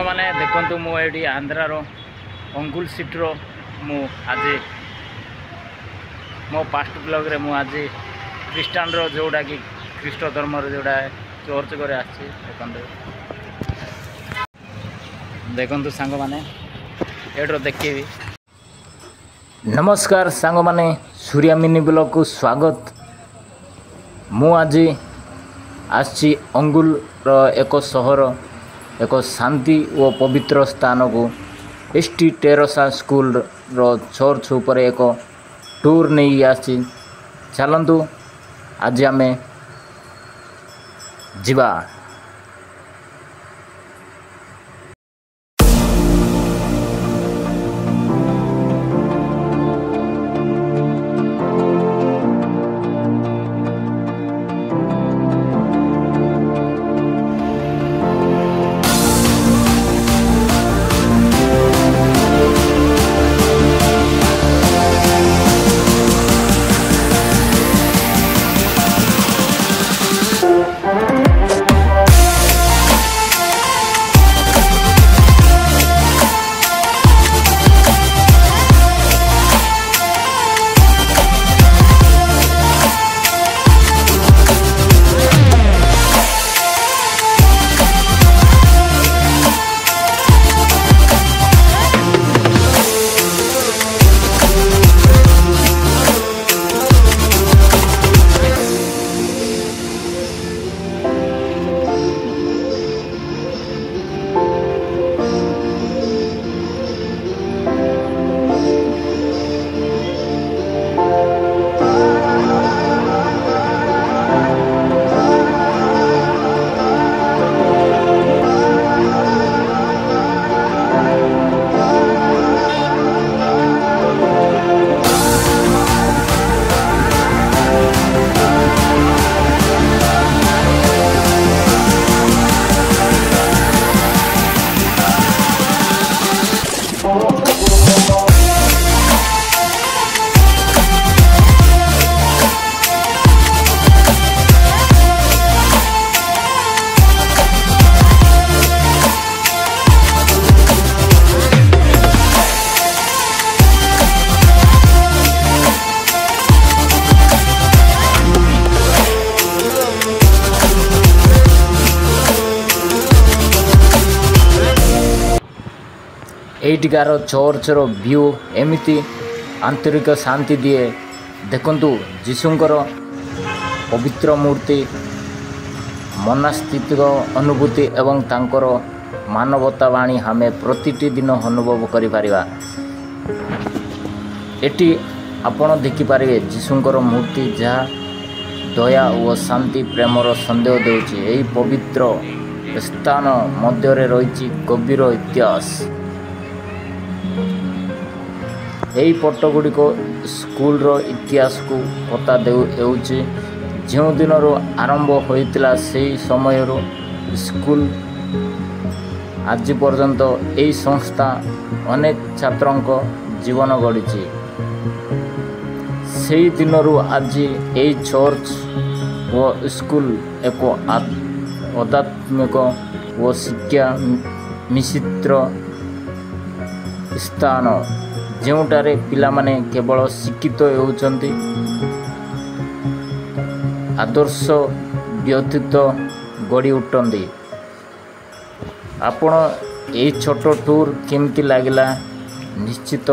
सांग माने देखंतु मु एडी आंध्रार अंगुल सिटर मु आज मो पास्ट ब्लॉग रे मु आज क्रिस्टान रो जोड़ा कि ख्रीष्ट धर्म रो जोड़ा चर्च करे आछि देखंतु सांग माने एडरो देखिबी। नमस्कार सांग माने सूर्या मिनी ब्लॉग को स्वागत। मु आज आछि अंगुल रो एक सहर एक शांति और पवित्र स्थान को एसटी टेरेसा स्कूल रो चर्च ऊपर एक टूर नहीं आसी। चलतु आज आमे जिबा। एटिकार चर्च रो व्यू एमिति आंतरिक शांति दिए। देखंतु जीशुंकर पवित्र मूर्ति मनास्थितिक अनुभूति एवं तांकर मानवता वाणी हमें प्रतिटी दिन अनुभव करि परिबा। एटी आपण देखि पारिबे जीशुंकर मूर्ति जहाँ दया और शांति प्रेमर संदेश देउछि। एही पवित्र स्थान मध्य रे रहिछि गभीर इतिहास। यही फोटो गुड़िक स्कूल रो इतिहास को पता देउछि। जो दिन आरंभ होइतिला सेही समय स्कूल आज पर्यंत यही संस्था अनेक छात्रों जीवन गढ़ी। से दिन आज यही चर्च व स्कूल एक आध्यात्मिक व शिक्षा मिश्रित स्थान जोटारे पिला माने केवल शिक्षित होउचंती आदर्श व्यतीत गड़ी उठंती। आपण ए छोटो टूर केमती लागिला निश्चित